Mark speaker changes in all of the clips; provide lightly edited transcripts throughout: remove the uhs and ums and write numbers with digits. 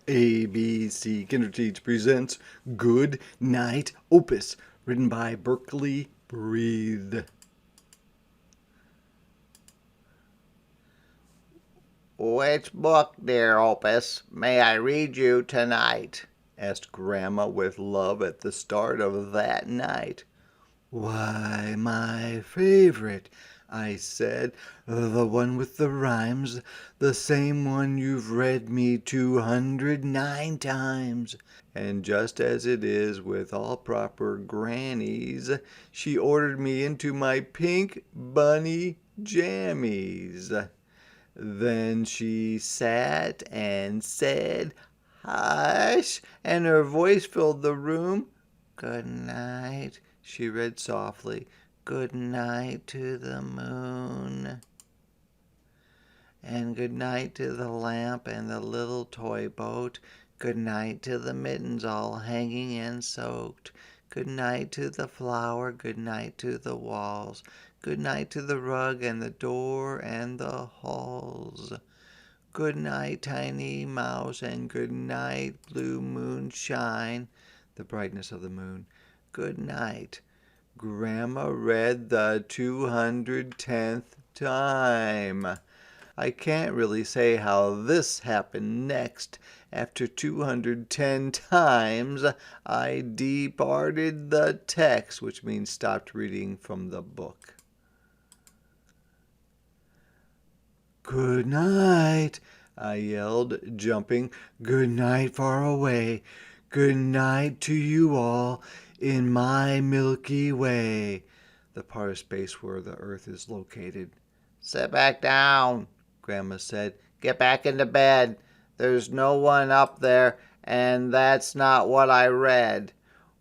Speaker 1: ABC Kinderteach presents Goodnight Opus, written by Berkeley Breathe.
Speaker 2: "Which book, dear Opus, may I read you tonight?"
Speaker 1: asked Grandma with love at the start of that night. "Why, my favorite," I said, "the one with the rhymes, the same one you've read me 209 times." And just as it is with all proper grannies, she ordered me into my pink bunny jammies. Then she sat and said, "Hush," and her voice filled the room. "Good night," she read softly. "Good night to the moon. And good night to the lamp and the little toy boat. Good night to the mittens all hanging and soaked. Good night to the flower. Good night to the walls. Good night to the rug and the door and the halls. Good night, tiny mouse, and good night, blue moonshine," the brightness of the moon. "Good night." Grandma read the 210th time. I can't really say how this happened next. After 210 times, I departed the text, which means stopped reading from the book. "Good night," I yelled, jumping. "Good night far away. Good night to you all in my Milky Way," the part of space where the Earth is located.
Speaker 2: "Sit back down," Grandma said. "Get back into bed. There's no one up there, and that's not what I read.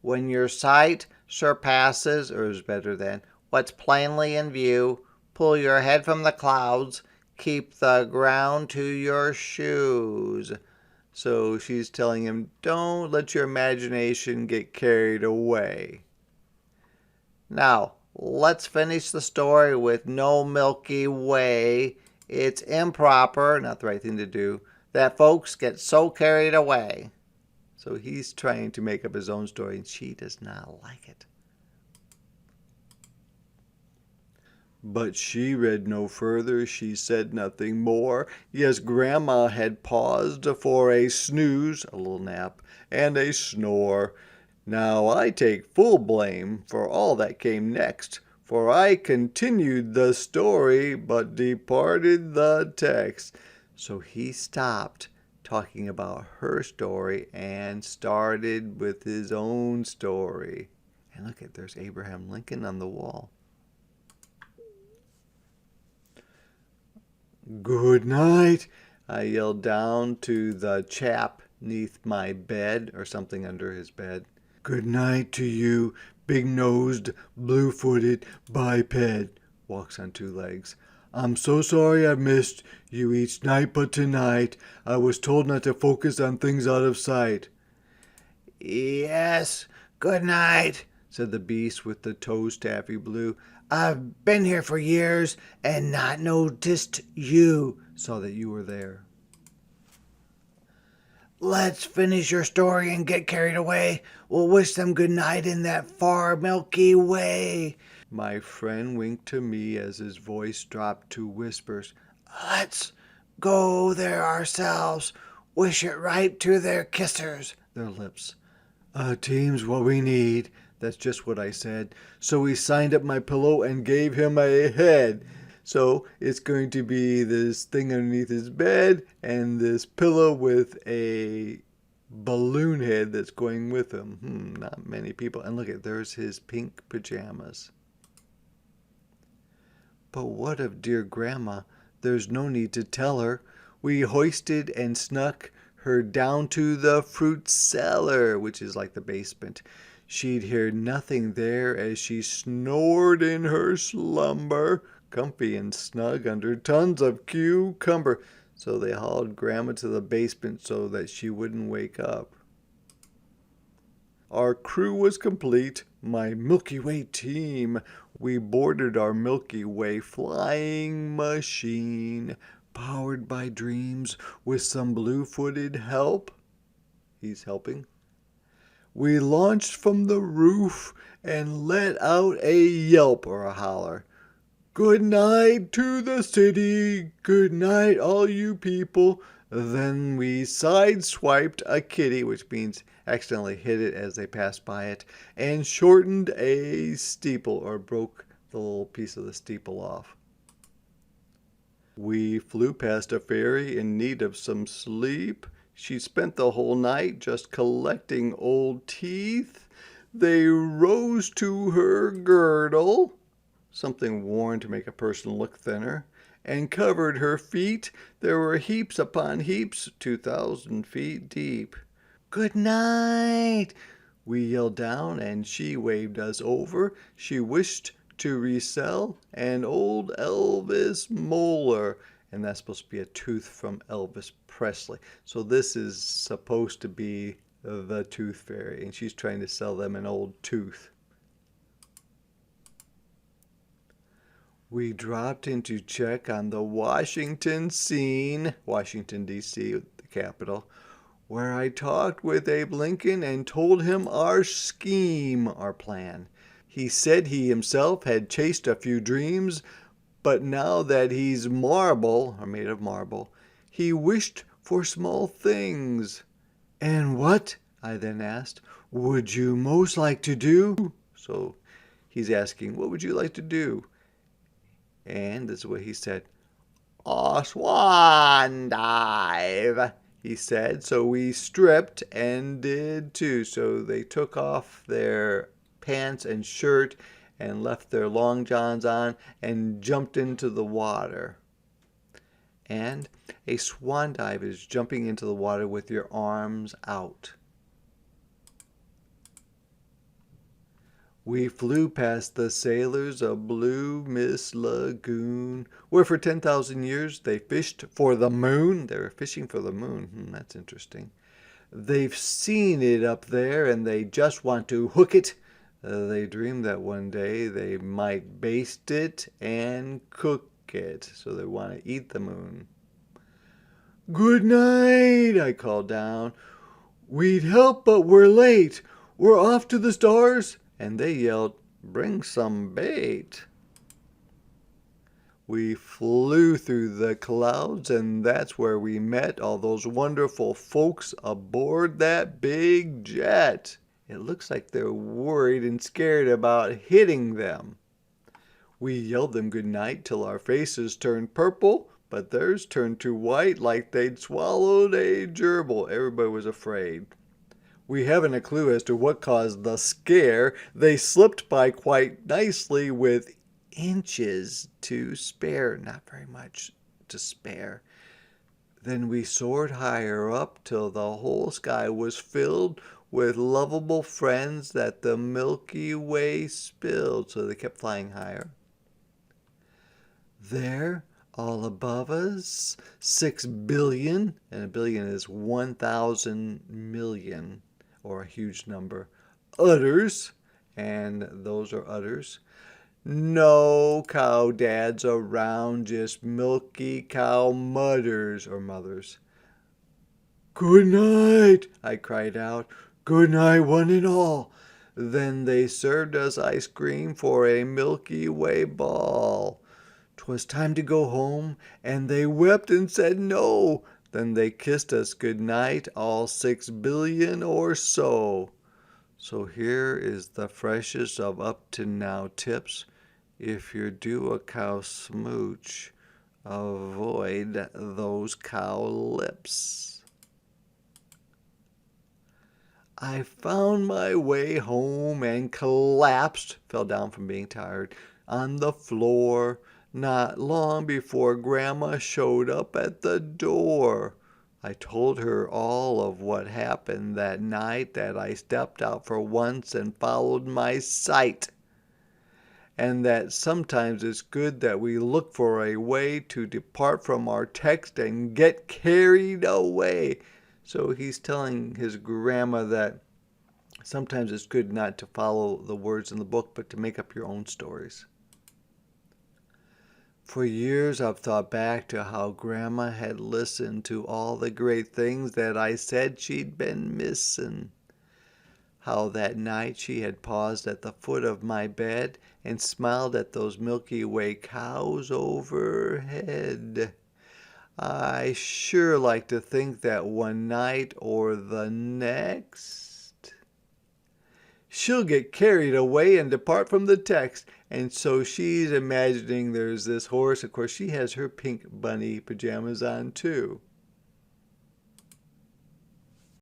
Speaker 2: When your sight surpasses, or is better than, what's plainly in view, pull your head from the clouds. Keep the ground to your shoes."
Speaker 1: So she's telling him, don't let your imagination get carried away.
Speaker 2: "Now, let's finish the story with no Milky Way. It's improper, not the right thing to do, that folks get so carried away."
Speaker 1: So he's trying to make up his own story, and she does not like it. But she read no further, she said nothing more. Yes, Grandma had paused for a snooze, a little nap, and a snore. Now I take full blame for all that came next, for I continued the story, but departed the text. So he stopped talking about her story and started with his own story. And look at, there's Abraham Lincoln on the wall. "Good night," I yelled down to the chap 'neath my bed, or something under his bed. "Good night to you, big-nosed, blue-footed biped," walks on two legs. "I'm so sorry I've missed you each night, but tonight I was told not to focus on things out of sight."
Speaker 2: "Yes, good night," said the beast with the toes taffy blue. "I've been here for years and not noticed you."
Speaker 1: Saw that you were there.
Speaker 2: "Let's finish your story and get carried away. We'll wish them good night in that far Milky Way."
Speaker 1: My friend winked to me as his voice dropped to whispers.
Speaker 2: "Let's go there ourselves. Wish it right to their kissers,"
Speaker 1: their lips. "A team's what we need." That's just what I said. So he signed up my pillow and gave him a head. So it's going to be this thing underneath his bed and this pillow with a balloon head that's going with him. Not many people. And look at, there's his pink pajamas. But what of dear Grandma? There's no need to tell her. We hoisted and snuck her down to the fruit cellar, which is like the basement. She'd hear nothing there as she snored in her slumber, comfy and snug under tons of cucumber. So they hauled Grandma to the basement so that she wouldn't wake up. Our crew was complete, my Milky Way team. We boarded our Milky Way flying machine, powered by dreams with some blue-footed help.
Speaker 2: He's helping. We launched from the roof and let out a yelp or a holler. Good night to the city. Good night, all you people. Then we sideswiped a kitty, which means accidentally hit it as they passed by it, and shortened a steeple or broke the little piece of the steeple off. We flew past a fairy in need of some sleep. She spent the whole night just collecting old teeth. They rose to her girdle, something worn to make a person look thinner, and covered her feet. There were heaps upon heaps, 2,000 feet deep. Good night, we yelled down, and she waved us over. She wished to resell an old Elvis molar, and that's supposed to be a tooth from Elvis Presley. So this is supposed to be the tooth fairy, and she's trying to sell them an old tooth. We dropped in to check on the Washington scene, Washington, D.C., the capital, where I talked with Abe Lincoln and told him our scheme, our plan. He said he himself had chased a few dreams, but now that he's marble, or made of marble, he wished for small things. And what, I then asked, would you most like to do? So he's asking, what would you like to do? And this is what he said. A swan dive, he said. So we stripped and did too. So they took off their pants and shirt and left their long johns on and jumped into the water. And a swan dive is jumping into the water with your arms out. We flew past the sailors of Blue Mist Lagoon, where for 10,000 years they fished for the moon. They were fishing for the moon. That's interesting. They've seen it up there and they just want to hook it. They dream that one day they might baste it and cook it. So they want to eat the moon. Good night, I called down. We'd help, but we're late. We're off to the stars. And they yelled, bring some bait. We flew through the clouds, and that's where we met all those wonderful folks aboard that big jet. It looks like they're worried and scared about hitting them. We yelled them good night till our faces turned purple, but theirs turned to white like they'd swallowed a gerbil. Everybody was afraid. We haven't a clue as to what caused the scare. They slipped by quite nicely with inches to spare, not very much to spare. Then we soared higher up till the whole sky was filled with lovable friends that the Milky Way spilled. So they kept flying higher. There, all above us, 6 billion, and a billion is 1,000 million, or a huge number, udders, and those are udders. No cow dads around, just milky cow mudders or mothers. Good night, I cried out. Good night, one and all. Then they served us ice cream for a Milky Way ball. 'Twas time to go home, and they wept and said no. Then they kissed us good night, all 6 billion or so. So here is the freshest of up to now tips. If you're due a cow smooch, avoid those cow lips. I found my way home and collapsed, fell down from being tired, on the floor. Not long before Grandma showed up at the door. I told her all of what happened that night, that I stepped out for once and followed my sight, and that sometimes it's good that we look for a way to depart from our text and get carried away. So he's telling his grandma that sometimes it's good not to follow the words in the book, but to make up your own stories.
Speaker 1: For years I've thought back to how Grandma had listened to all the great things that I said she'd been missing. How that night she had paused at the foot of my bed and smiled at those Milky Way cows overhead. I sure like to think that one night or the next she'll get carried away and depart from the text. And so she's imagining there's this horse. Of course, she has her pink bunny pajamas on too.